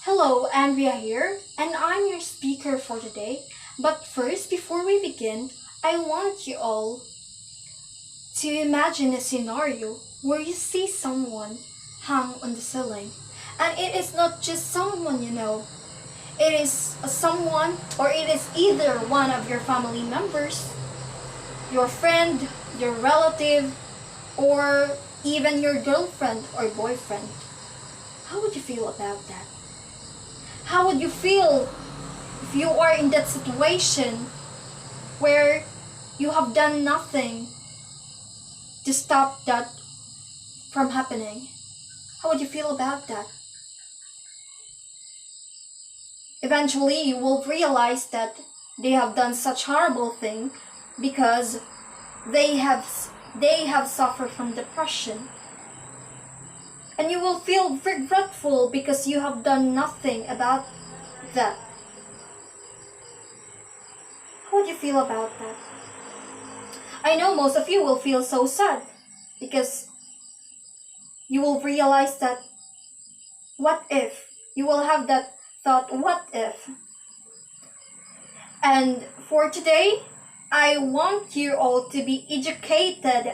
Hello, Andrea here, and I'm your speaker for today. But first, before we begin, I want you all to imagine a scenario where you see someone hung on the ceiling. And it is not just someone you know, it is someone, or it is either one of your family members, your friend, your relative, or even your girlfriend or boyfriend. How would you feel about that? How would you feel if you are in that situation where you have done nothing to stop that from happening? How would you feel about that? Eventually, you will realize that they have done such horrible thing because they have suffered from depression. And you will feel regretful because you have done nothing about that. How would you feel about that? I know most of you will feel so sad because you will realize that what if? You will have that thought, what if? And for today, I want you all to be educated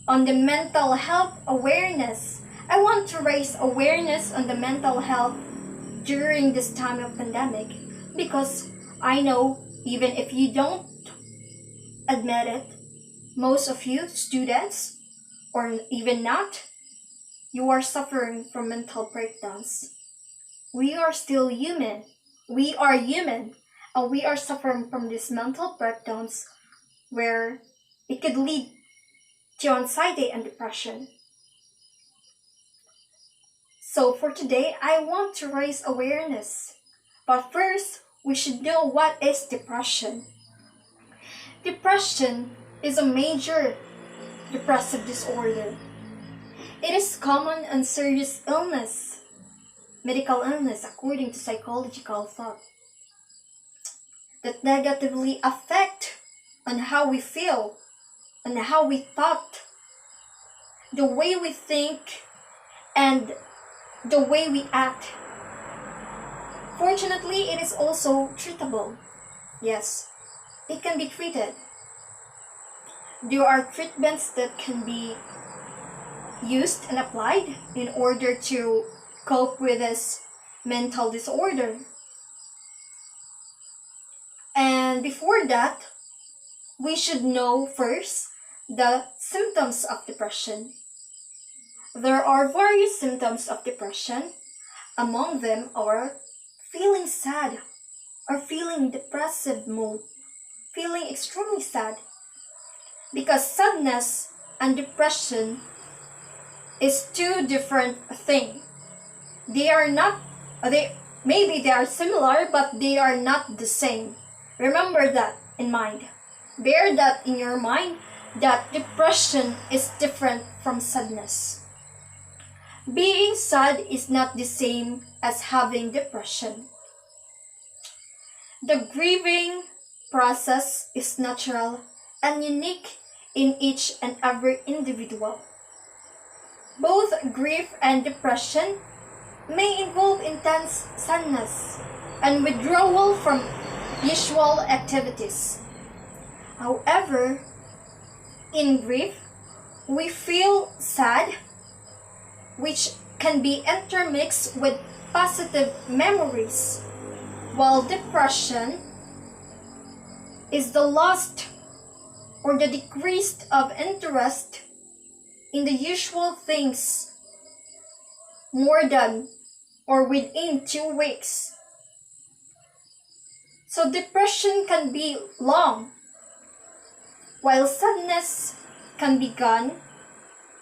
on the mental health awareness. I want to raise awareness on the mental health during this time of pandemic because I know even if you don't admit it, most of you students or even not, you are suffering from mental breakdowns. We are still human. We are human and we are suffering from these mental breakdowns where it could lead to anxiety and depression. So for today, I want to raise awareness. But first, we should know what is depression. Depression is a major depressive disorder. It is common and serious illness, medical illness according to psychological thought, that negatively affect on how we feel, on how we thought, the way we think, and the way we act. Fortunately, it is also treatable. Yes, it can be treated. There are treatments that can be used and applied in order to cope with this mental disorder. And before that, we should know first the symptoms of depression. There are various symptoms of depression. Among them are feeling sad or feeling depressive mood, feeling extremely sad. Because sadness and depression is two different things. They are not, maybe they are similar, but they are not the same. Remember that in mind. Bear that in your mind that depression is different from sadness. Being sad is not the same as having depression. The grieving process is natural and unique in each and every individual. Both grief and depression may involve intense sadness and withdrawal from usual activities. However, in grief, we feel sad, which can be intermixed with positive memories, while depression is the loss or the decrease of interest in the usual things more than or within 2 weeks. So depression can be long, while sadness can be gone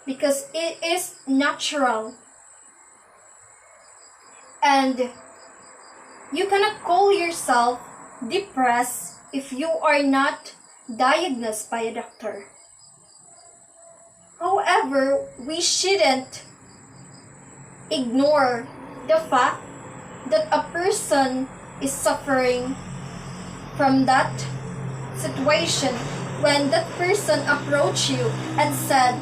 because it is natural. And you cannot call yourself depressed if you are not diagnosed by a doctor. However, we shouldn't ignore the fact that a person is suffering from that situation when that person approached you and said,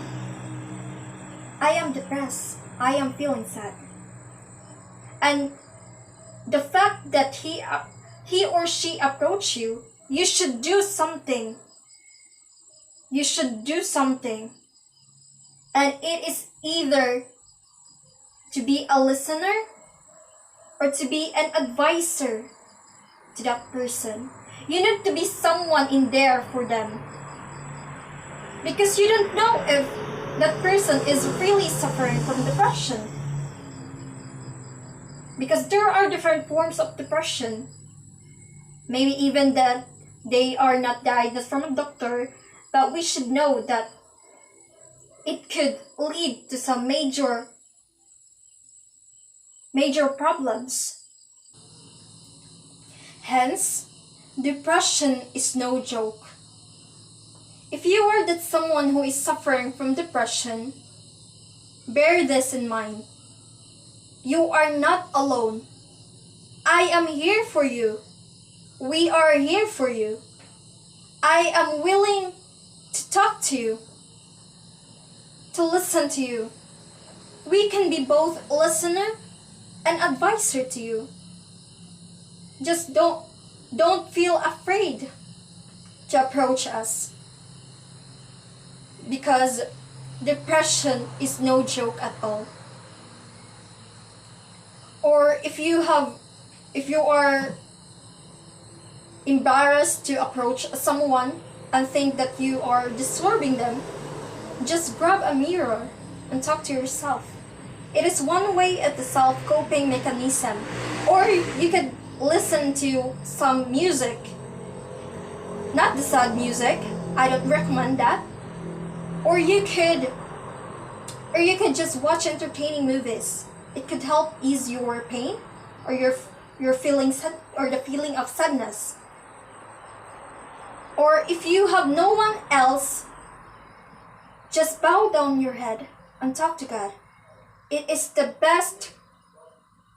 I am depressed, I am feeling sad. And the fact that he or she approach you, you should do something. You should do something. And it is either to be a listener or to be an advisor to that person. You need to be someone in there for them. Because you don't know if that person is really suffering from depression. Because there are different forms of depression. Maybe even that they are not diagnosed from a doctor, but we should know that it could lead to some major problems. Hence, depression is no joke. If you are that someone who is suffering from depression, bear this in mind. You are not alone. I am here for you. We are here for you. I am willing to talk to you, to listen to you. We can be both listener and advisor to you. Just don't feel afraid to approach us. Because depression is no joke at all. Or if you are embarrassed to approach someone and think that you are disturbing them, just grab a mirror and talk to yourself. It is one way at the self-coping mechanism. Or you could listen to some music. Not the sad music. I don't recommend that. Or you could just watch entertaining movies. It could help ease your pain or your feelings or the feeling of sadness. Or if you have no one else, just bow down your head and talk to God. It is the best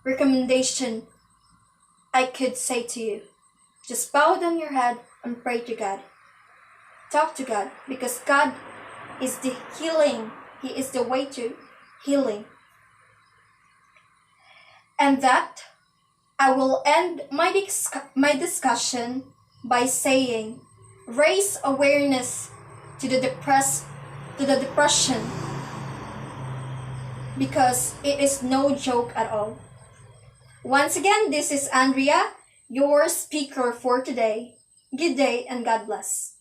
recommendation I could say to you. Just bow down your head and pray to God. Talk to God, because God is the healing. He is the way to healing. And that, I will end my discussion by saying, raise awareness to the depression, because it is no joke at all. Once again, this is Andrea, your speaker for today. Good day and God bless.